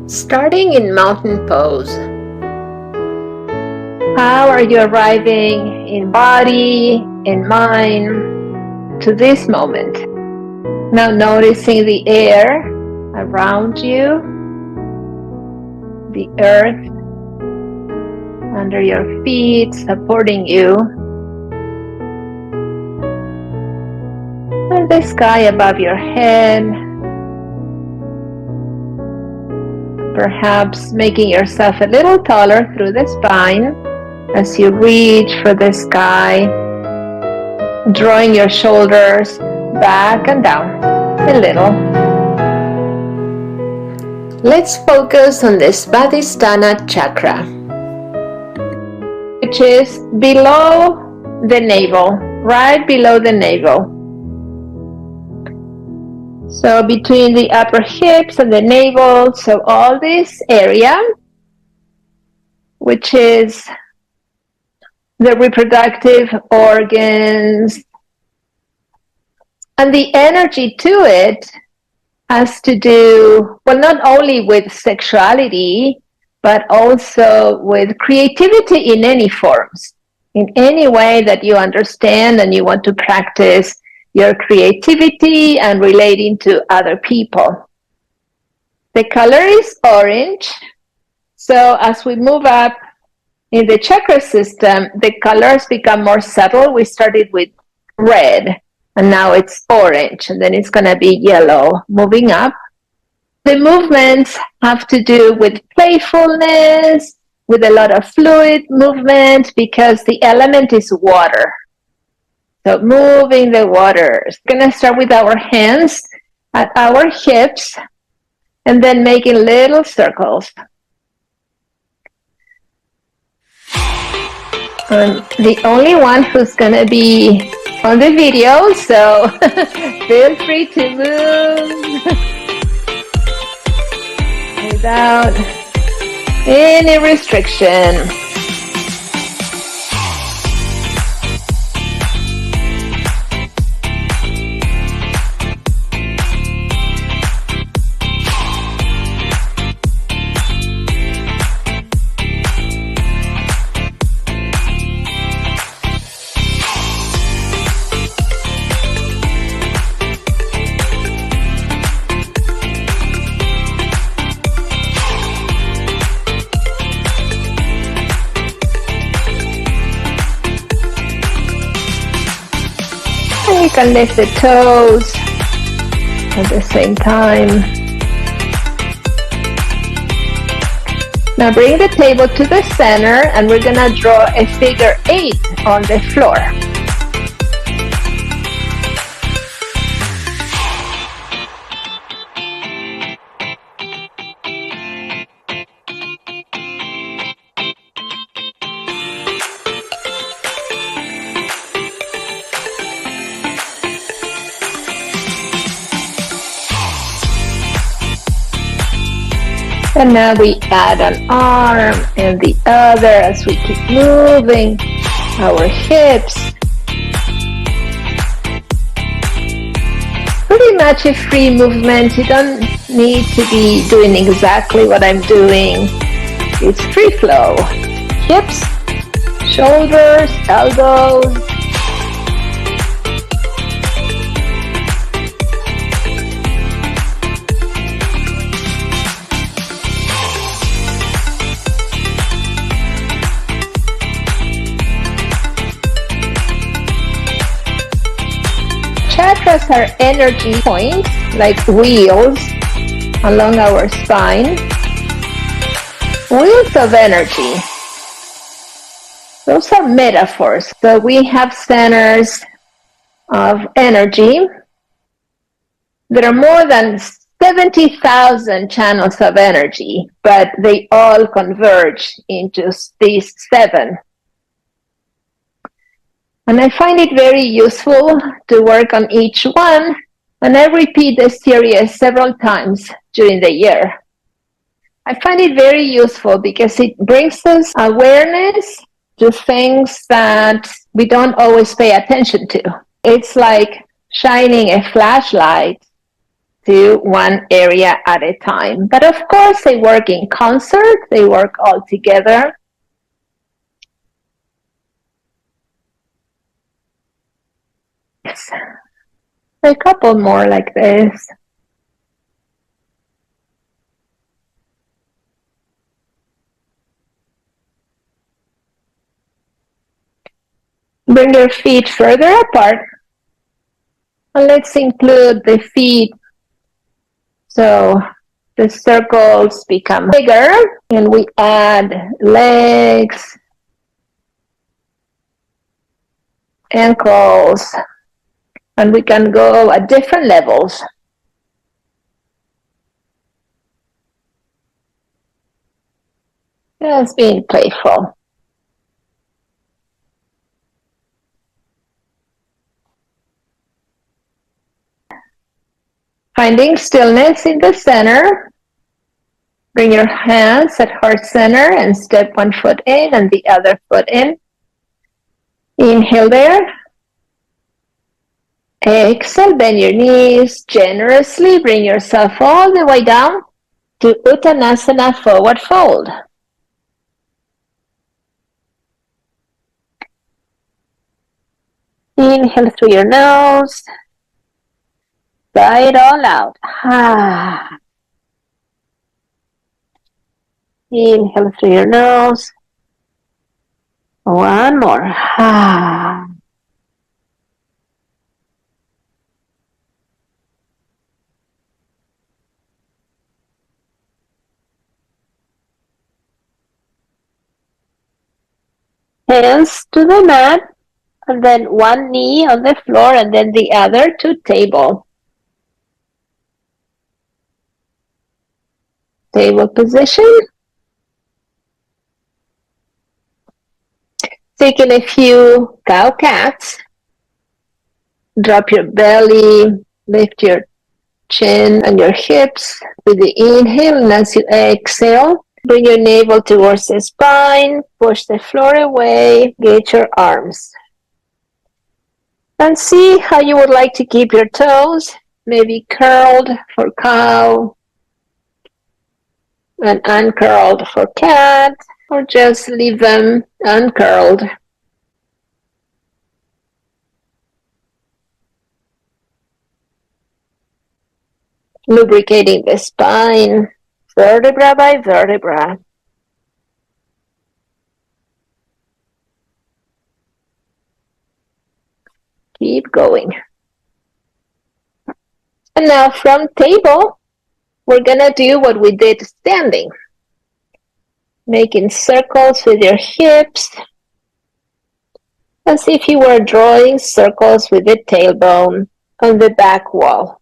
Starting in mountain pose. How are you arriving in body, in mind, to this moment? Now noticing the air around you, the earth under your feet supporting you, and the sky above your head. Perhaps making yourself a little taller through the spine as you reach for the sky, drawing your shoulders back and down a little. Let's focus on the Svadhisthana chakra, which is below the navel, right below the navel. So between the upper hips and the navel, so all this area, which is the reproductive organs, and the energy to it has to do, well, not only with sexuality, but also with creativity in any forms, in any way that you understand and you want to practice your creativity and relating to other people. The color is orange. So as we move up in the chakra system, the colors become more subtle. We started with red, and now it's orange, and then it's going to be yellow moving up. The movements have to do with playfulness, with a lot of fluid movement, because the element is water. So moving the waters. We're going to start with our hands at our hips and then making little circles. I'm the only one who's going to be on the video, so feel free to move without any restriction. You can lift the toes at the same time. Now bring the table to the center and we're going to draw a figure 8 on the floor. And now we add an arm and the other as we keep moving our hips. Pretty much a free movement. You don't need to be doing exactly what I'm doing. It's free flow. Hips, shoulders, elbows. Chakras are energy points, like wheels along our spine. Wheels of energy. Those are metaphors. So we have centers of energy. There are more than 70,000 channels of energy, but they all converge into these 7. And I find it very useful to work on each one, and I repeat the series several times during the year. I find it very useful because it brings us awareness to things that we don't always pay attention to. It's like shining a flashlight to one area at a time. But of course, they work in concert, they work all together. Yes. A couple more like this. Bring your feet further apart. And let's include the feet so the circles become bigger, and we add legs, ankles, and we can go at different levels. Just being playful. Finding stillness in the center. Bring your hands at heart center and step one foot in and the other foot in. Inhale there. Exhale, bend your knees generously. Bring yourself all the way down to Uttanasana, forward fold. Inhale through your nose. Sigh it all out. Inhale through your nose. One more. Hands to the mat, and then one knee on the floor and then the other to table. Table position. Taking a few cow cats. Drop your belly, lift your chin and your hips with the inhale, and as you exhale, bring your navel towards the spine, push the floor away, get your arms. And see how you would like to keep your toes, maybe curled for cow and uncurled for cat, or just leave them uncurled. Lubricating the spine, vertebra by vertebra. Keep going. And now from table, we're gonna do what we did standing. Making circles with your hips, as if you were drawing circles with the tailbone on the back wall.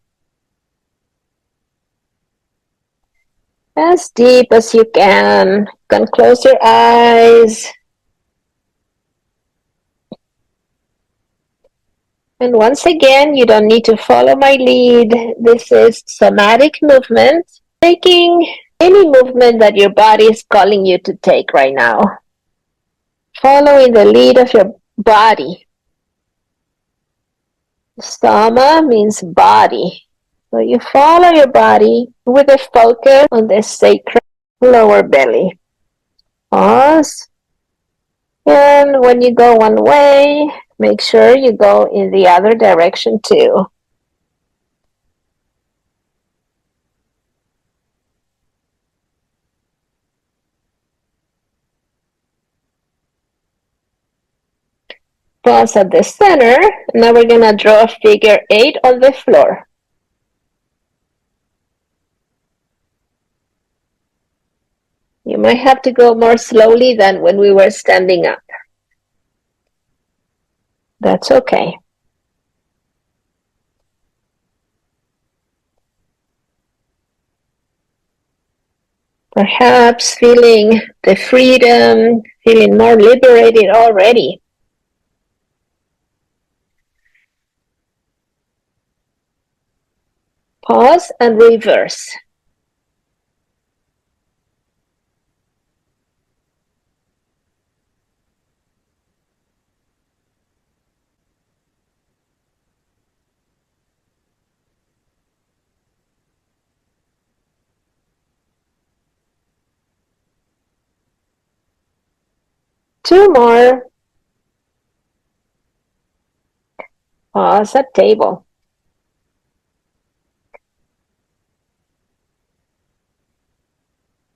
As deep as you can. You can close your eyes. And once again, you don't need to follow my lead. This is somatic movement, taking any movement that your body is calling you to take right now. Following the lead of your body. Soma means body. So you follow your body with a focus on the sacral lower belly. Pause. And when you go one way, make sure you go in the other direction too. Pause at the center. Now we're going to draw a figure 8 on the floor. You might have to go more slowly than when we were standing up. That's okay. Perhaps feeling the freedom, feeling more liberated already. Pause and reverse. 2 more. Pause at table.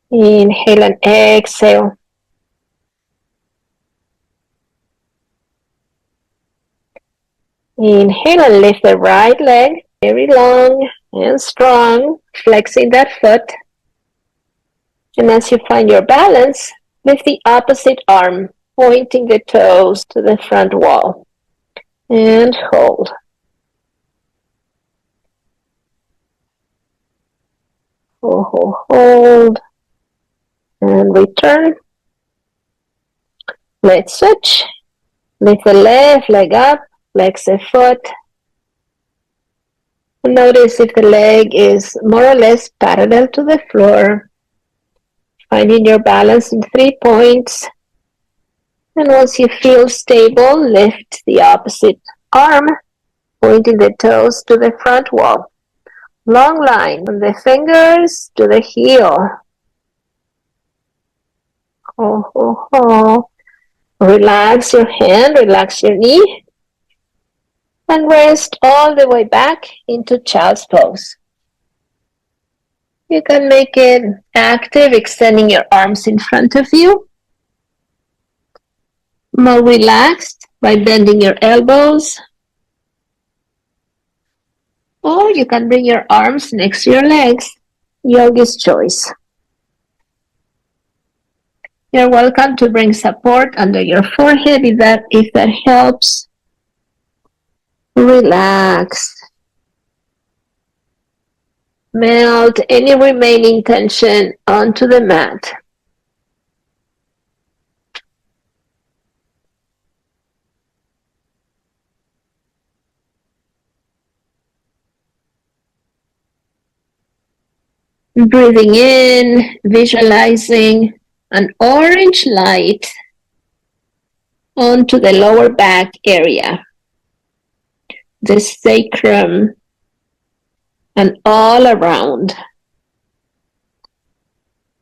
Inhale and exhale. Inhale and lift the right leg, very long and strong, flexing that foot. And as you find your balance, lift the opposite arm, pointing the toes to the front wall. And hold. Hold. And return. Let's switch. Lift the left leg up, flex the foot. Notice if the leg is more or less parallel to the floor. Finding your balance in 3 points. And once you feel stable, lift the opposite arm, pointing the toes to the front wall. Long line from the fingers to the heel. Relax your hand, relax your knee. And rest all the way back into child's pose. You can make it active, extending your arms in front of you. More relaxed by bending your elbows. Or you can bring your arms next to your legs. Yogi's choice. You're welcome to bring support under your forehead if that helps. Relax. Melt any remaining tension onto the mat. Breathing in, visualizing an orange light onto the lower back area, the sacrum, and all around.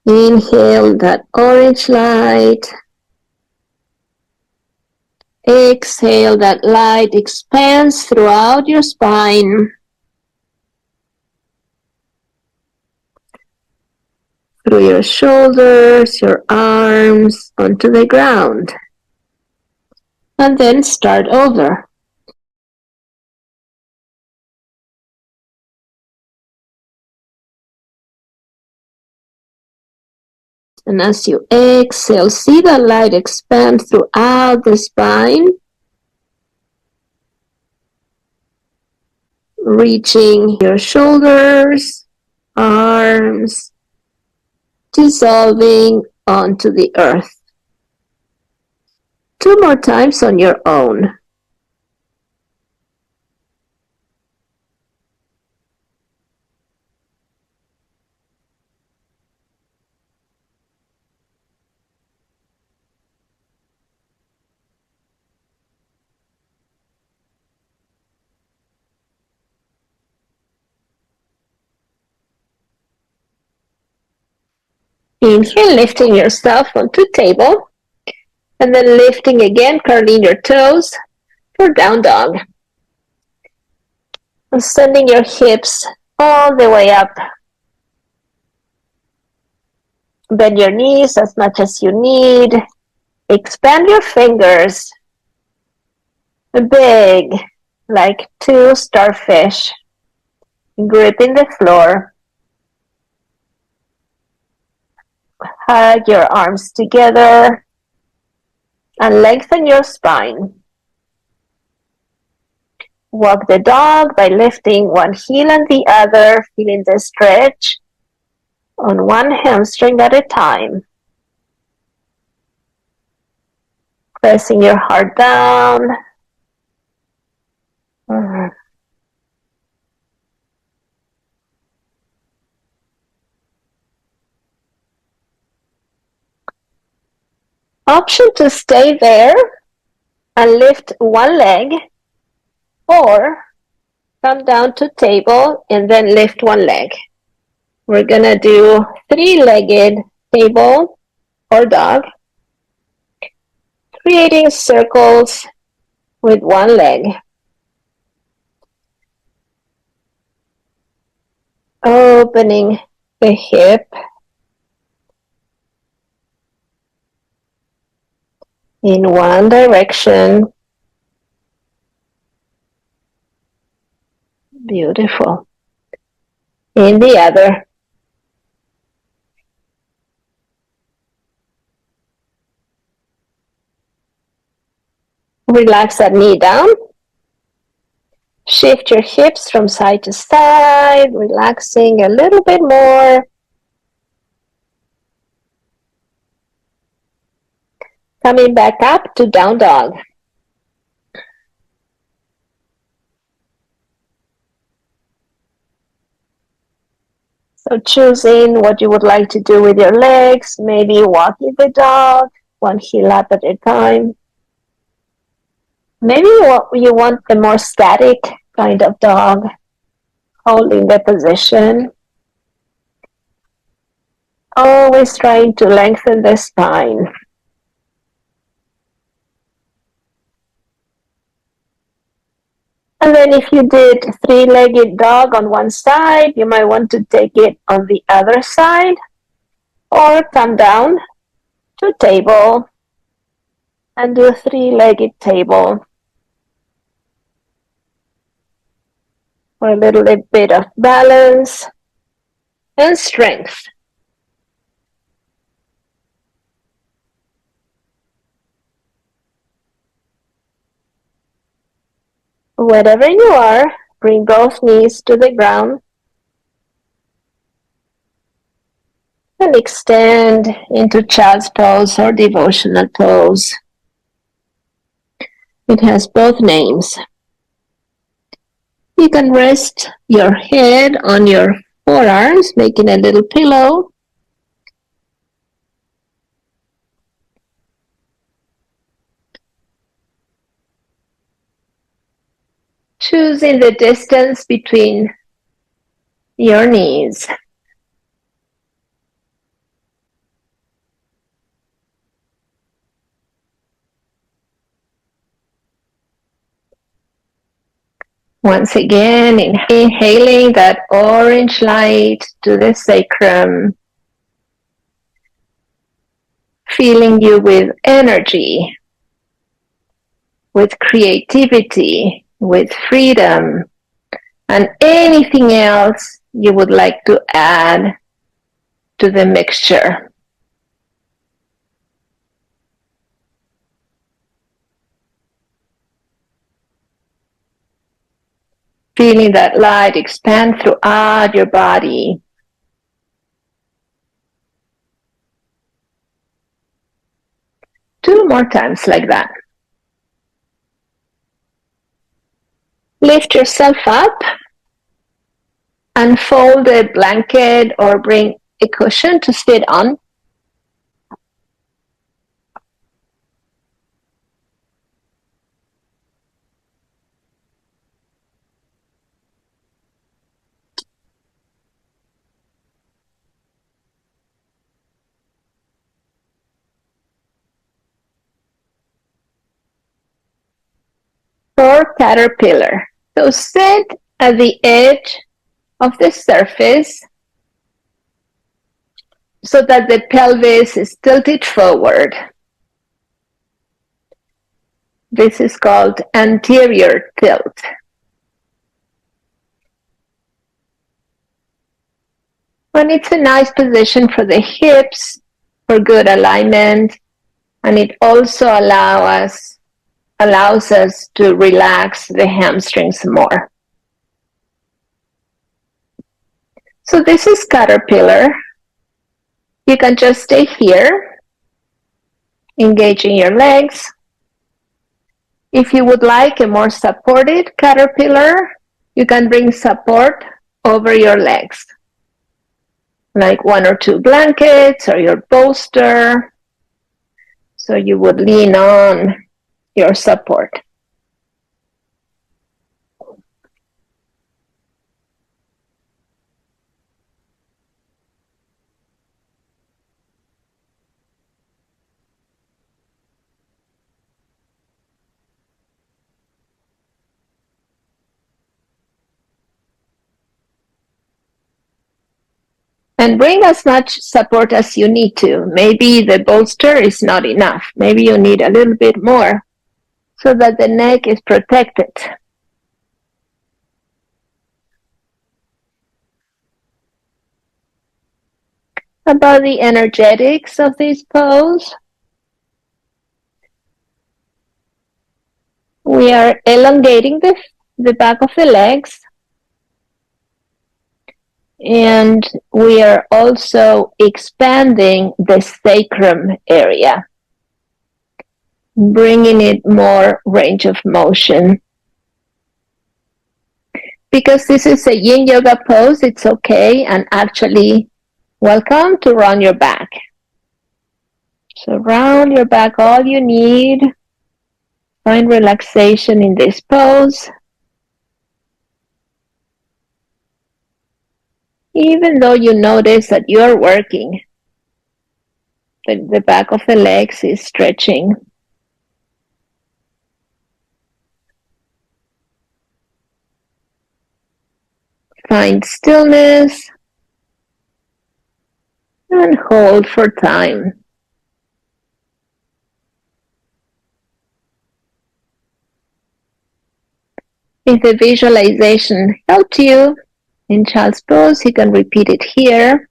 Inhale that orange light. Exhale, that light expands throughout your spine. Through your shoulders, your arms, onto the ground. And then start over. And as you exhale, see the light expand throughout the spine, reaching your shoulders, arms, dissolving onto the earth. 2 more times on your own. Inhale, lifting yourself onto table, and then lifting again, curling your toes for down dog. And sending your hips all the way up. Bend your knees as much as you need. Expand your fingers, big, like 2 starfish, gripping the floor. Hug your arms together and lengthen your spine. Walk the dog by lifting one heel and the other, feeling the stretch on one hamstring at a time. Pressing your heart down. Option to stay there and lift one leg, or come down to table and then lift one leg. We're gonna do 3-legged table or dog. creating circles with one leg. Opening the hip in one direction. Beautiful. In the other. Relax that knee down. Shift your hips from side to side, relaxing a little bit more. Coming back up to down dog. So choosing what you would like to do with your legs, maybe walking the dog, one heel up at a time. Maybe you want a more static kind of dog, holding the position. Always trying to lengthen the spine. And then if you did three-legged dog on one side, you might want to take it on the other side, or come down to table and do a three-legged table for a little bit of balance and strength. Wherever you are, bring both knees to the ground and extend into child's pose or devotional pose. It has both names. You can rest your head on your forearms, making a little pillow. Choosing the distance between your knees. Once again, inhaling that orange light to the sacrum, filling you with energy, with creativity, with freedom, and anything else you would like to add to the mixture. Feeling that light expand throughout your body. Two more times like that. Lift yourself up and fold a blanket or bring a cushion to sit on. Or caterpillar. So sit at the edge of the surface so that the pelvis is tilted forward. This is called anterior tilt. And it's a nice position for the hips, for good alignment, and it also allows us to relax the hamstrings more. So this is caterpillar. You can just stay here, engaging your legs. If you would like a more supported caterpillar, you can bring support over your legs, like one or two blankets or your bolster. So you would lean on your support. And bring as much support as you need to. Maybe the bolster is not enough. Maybe you need a little bit more so that the neck is protected. About the energetics of this pose, we are elongating the back of the legs, and we are also expanding the sacrum area, bringing it more range of motion. Because this is a yin yoga pose, it's okay, and actually welcome to round your back. So round your back all you need. Find relaxation in this pose. Even though you notice that you're working, the back of the legs is stretching. Find stillness and hold for time. If the visualization helped you in child's pose, you can repeat it here.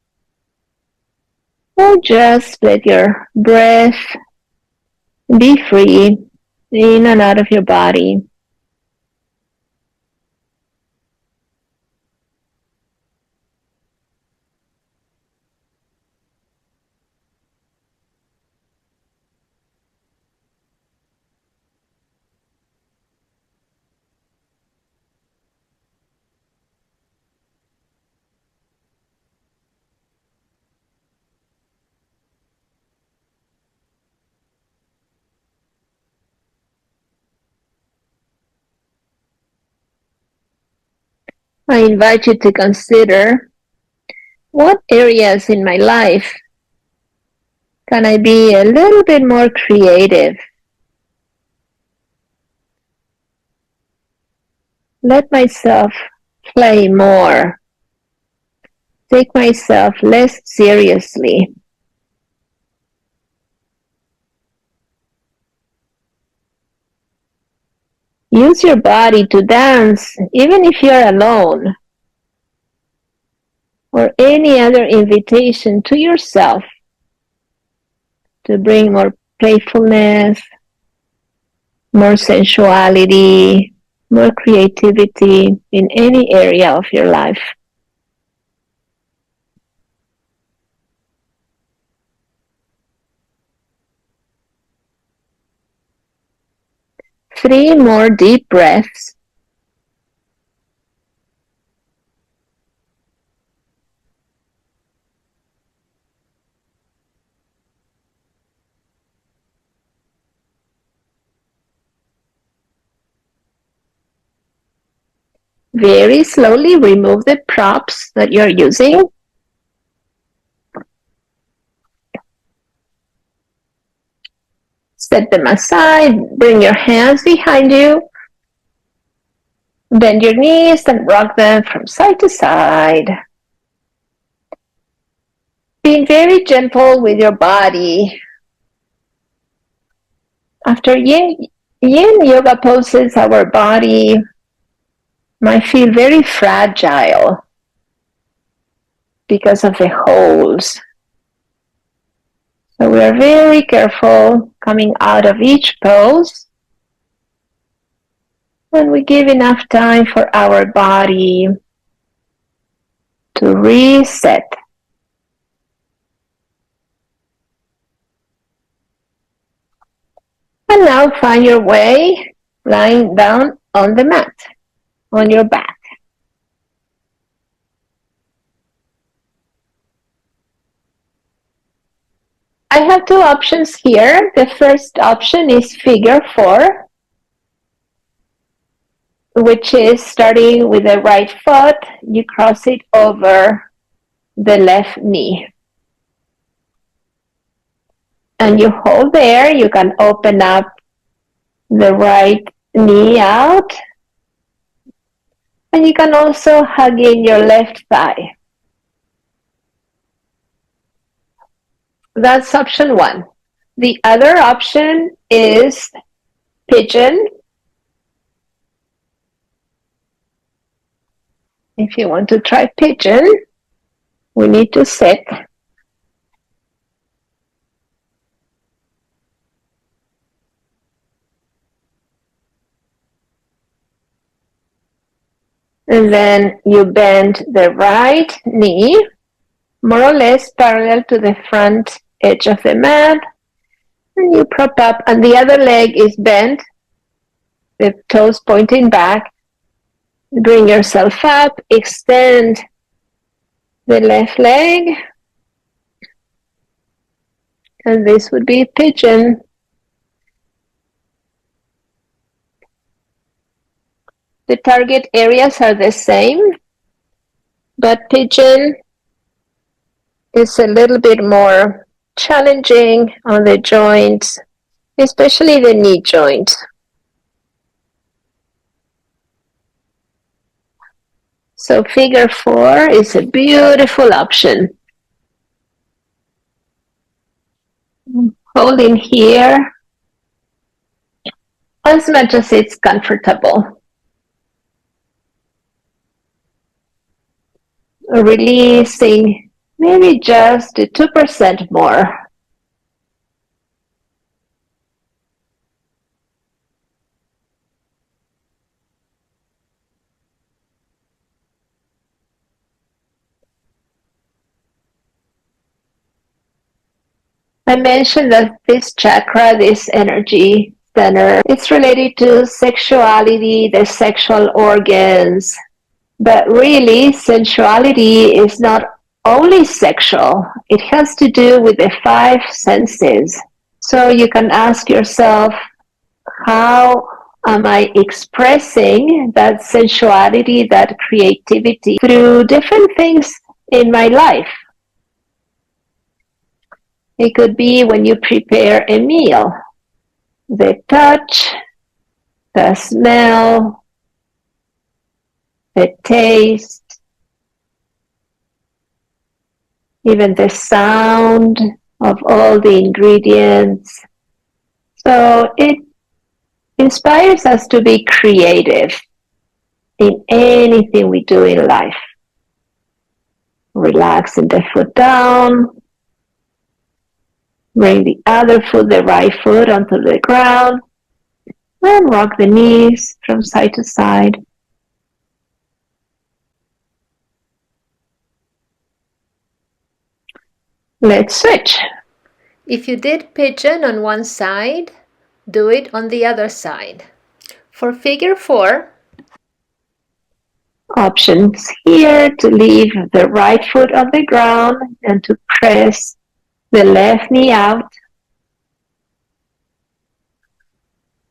Or just let your breath be free in and out of your body. I invite you to consider, what areas in my life can I be a little bit more creative? Let myself play more. Take myself less seriously. Use your body to dance, even if you're alone, or any other invitation to yourself to bring more playfulness, more sensuality, more creativity in any area of your life. Three more deep breaths. Very slowly remove the props that you're using. Set them aside. Bring your hands behind you. Bend your knees and rock them from side to side. Being very gentle with your body. After yin yoga poses, our body might feel very fragile because of the holes. So we are very careful coming out of each pose, and we give enough time for our body to reset. And now find your way lying down on the mat, on your back. I have two options here. The first option is figure 4, which is starting with the right foot, you cross it over the left knee. And you hold there. You can open up the right knee out. And you can also hug in your left thigh. That's option one. The other option is pigeon. If you want to try pigeon, we need to sit. And then you bend the right knee, more or less parallel to the front edge of the mat. And you prop up, and the other leg is bent, the toes pointing back. Bring yourself up, extend the left leg, and this would be pigeon. The target areas are the same, but pigeon is a little bit more challenging on the joints, especially the knee joint. So figure 4 is a beautiful option. Holding here as much as it's comfortable. Releasing maybe just 2% more. I mentioned that this chakra, this energy center, it's related to sexuality, the sexual organs. But really, sensuality is not only sexual, it has to do with the 5 senses. So you can ask yourself, how am I expressing that sensuality, that creativity through different things in my life? It could be when you prepare a meal, the touch, the smell, the taste, even the sound of all the ingredients. So it inspires us to be creative in anything we do in life. Relaxing the foot down, bring the other foot, the right foot, onto the ground, and rock the knees from side to side. Let's switch. If you did pigeon on one side, do it on the other side. For figure 4, Options here to leave the right foot on the ground and to press the left knee out,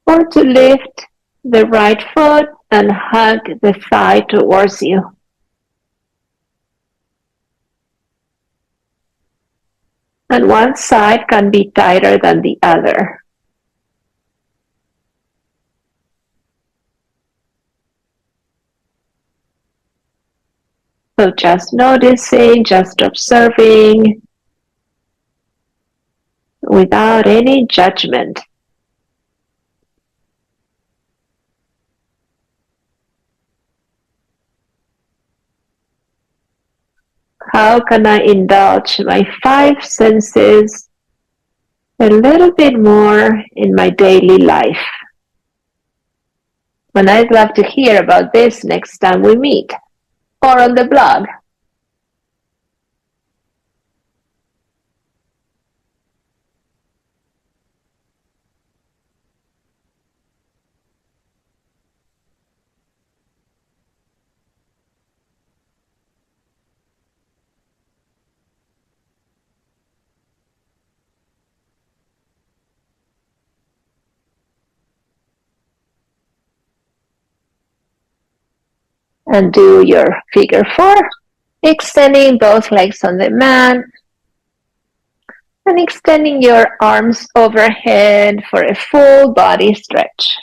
or to lift the right foot and hug the thigh towards you. And one side can be tighter than the other. So just noticing, just observing, without any judgment. How can I indulge my 5 senses a little bit more in my daily life? And I'd love to hear about this next time we meet, or on the blog. And do your figure 4, extending both legs on the mat, and extending your arms overhead for a full body stretch.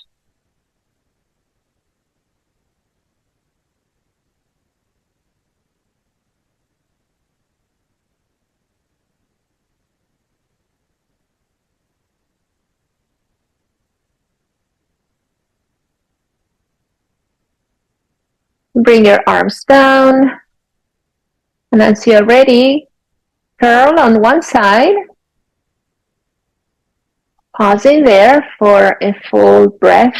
Bring your arms down. And as you're ready, curl on one side. Pausing there for a full breath.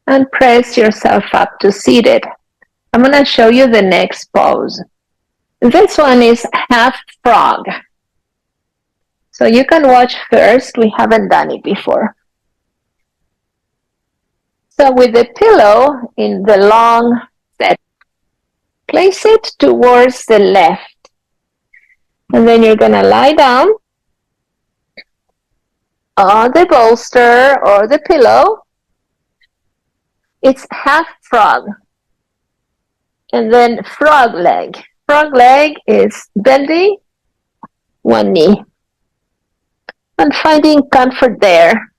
And press yourself up to seated. I'm going to show you the next pose. This one is half frog. So you can watch first. We haven't done it before. So with the pillow in the long set, place it towards the left. And then you're going to lie down on the bolster or the pillow. It's half frog. And then frog leg. Frog leg is bending one knee and finding comfort there.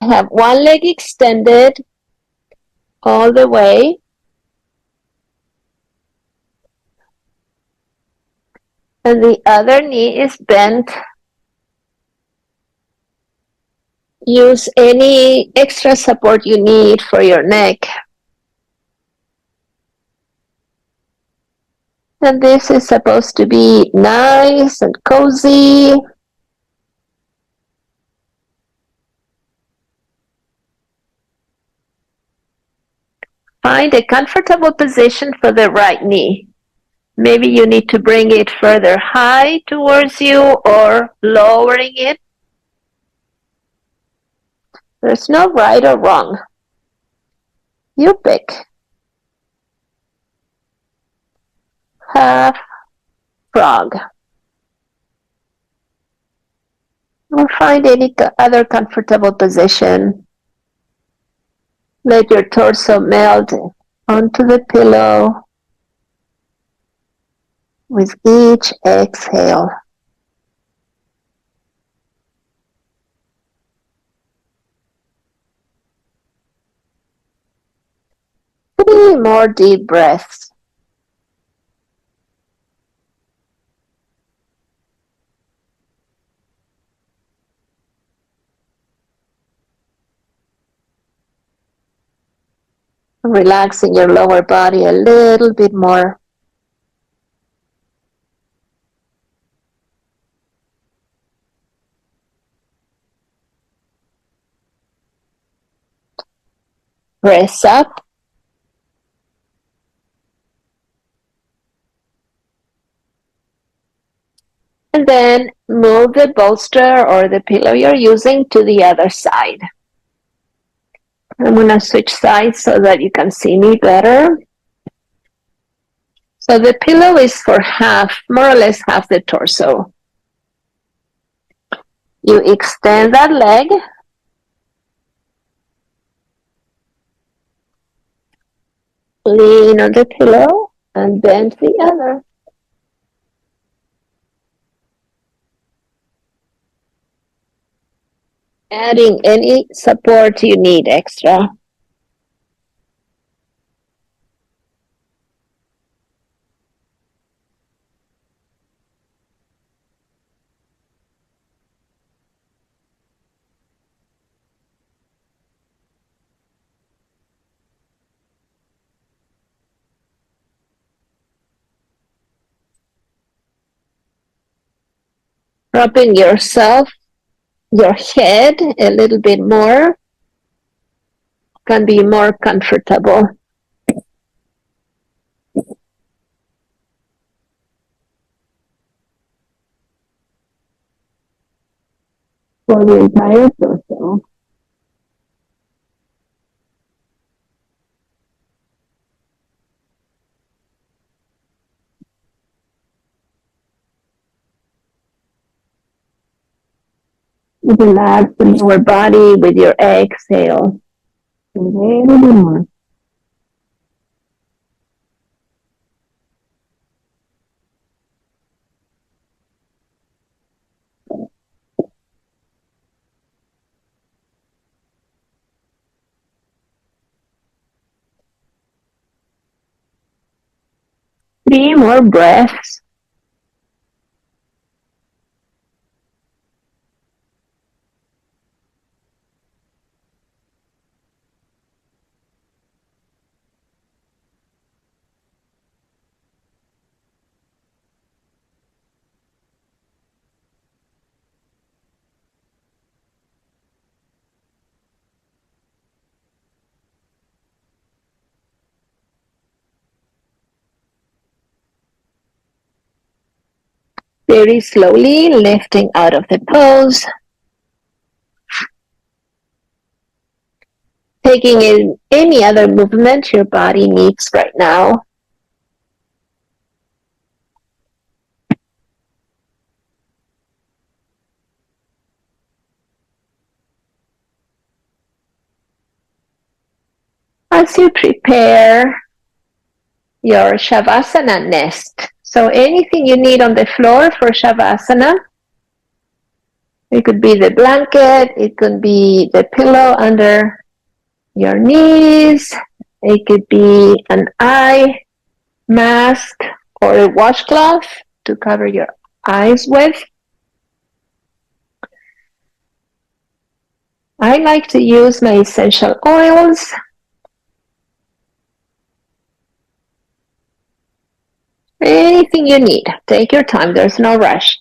Have one leg extended all the way. And the other knee is bent. Use any extra support you need for your neck. And this is supposed to be nice and cozy. Find a comfortable position for the right knee. Maybe you need to bring it further high towards you or lowering it. There's no right or wrong. You pick. Half frog. Or find any other comfortable position. Let your torso melt onto the pillow with each exhale. 3 more deep breaths. Relaxing your lower body a little bit more. Press up. And then move the bolster or the pillow you're using to the other side. I'm going to switch sides so that you can see me better. So the pillow is for half, more or less half the torso. You extend that leg. Lean on the pillow and bend the other. Adding any support you need extra. Dropping yourself, your head a little bit more can be more comfortable. For the entire torso. Relax the lower body with your exhale. A little bit more. Three more breaths. Very slowly lifting out of the pose. Taking in any other movement your body needs right now. As you prepare your Shavasana nest, so anything you need on the floor for Shavasana, it could be the blanket, it could be the pillow under your knees, it could be an eye mask or a washcloth to cover your eyes with. I like to use my essential oils. Anything you need. Take your time. There's no rush.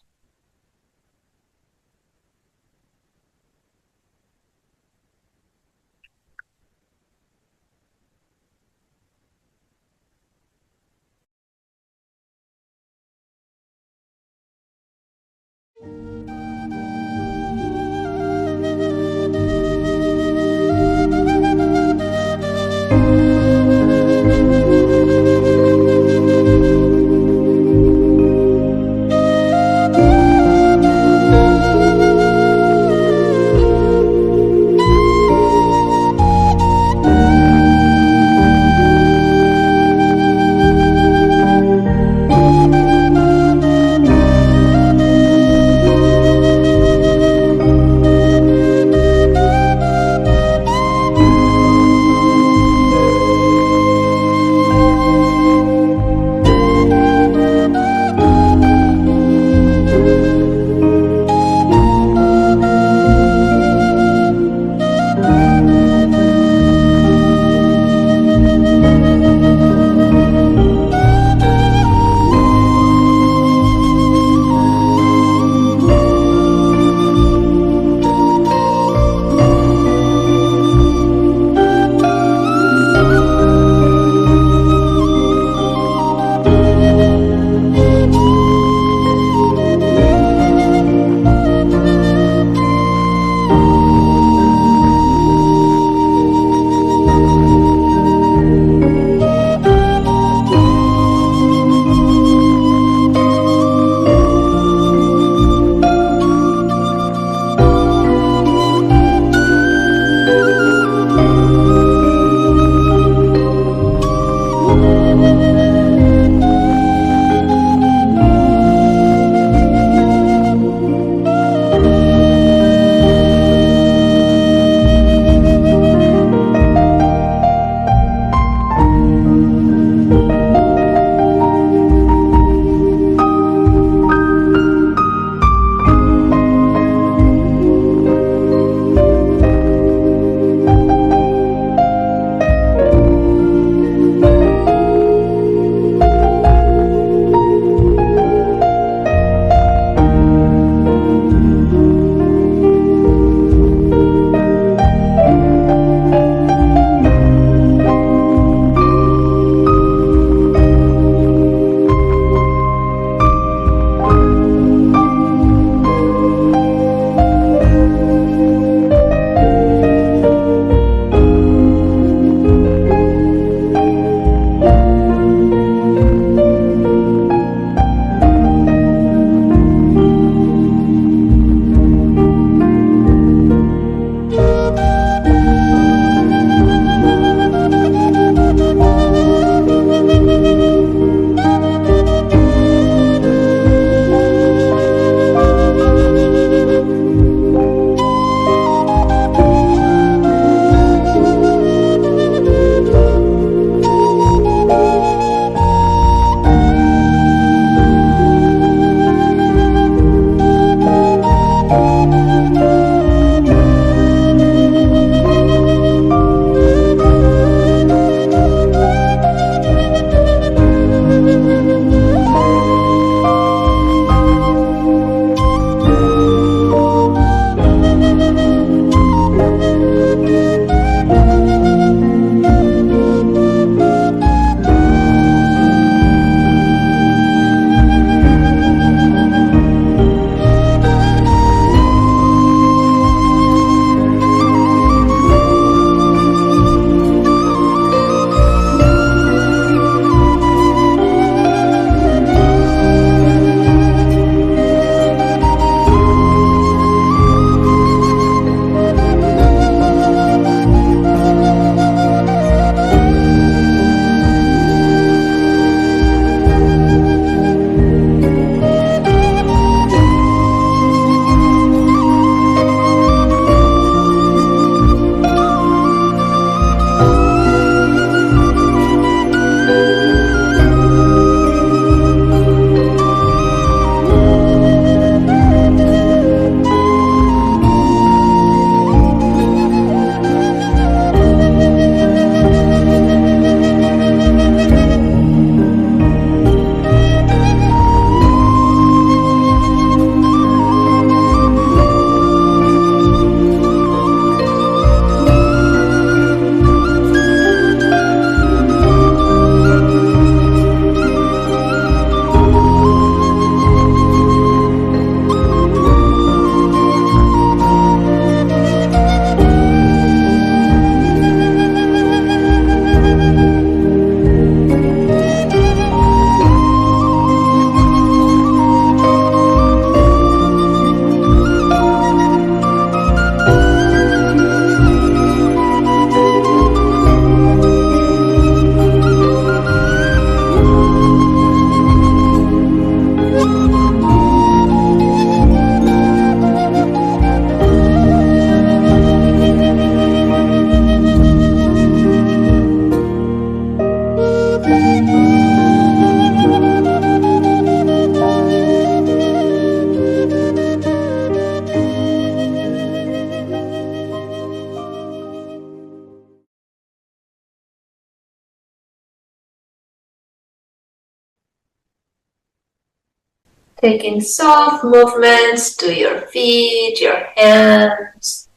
Taking soft movements to your feet, your hands,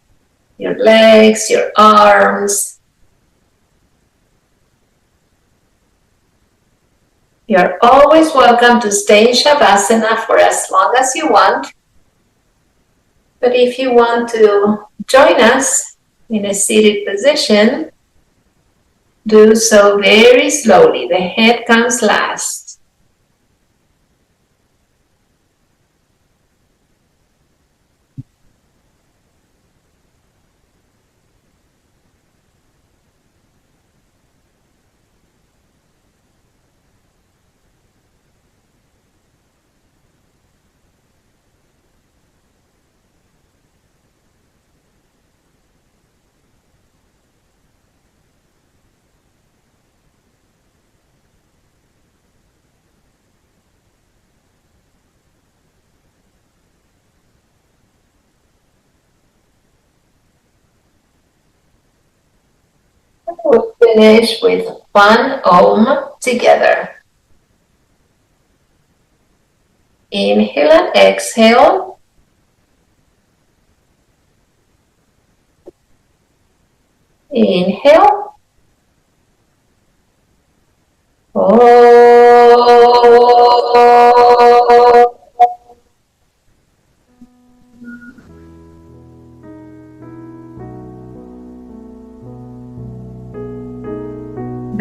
your legs, your arms. You're always welcome to stay in Shavasana for as long as you want. But if you want to join us in a seated position, do so very slowly. The head comes last. We'll finish with one Om together. Inhale and exhale. Inhale. Oh.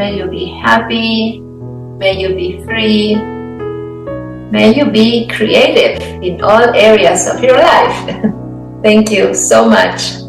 May you be happy. May you be free. May you be creative in all areas of your life. Thank you so much.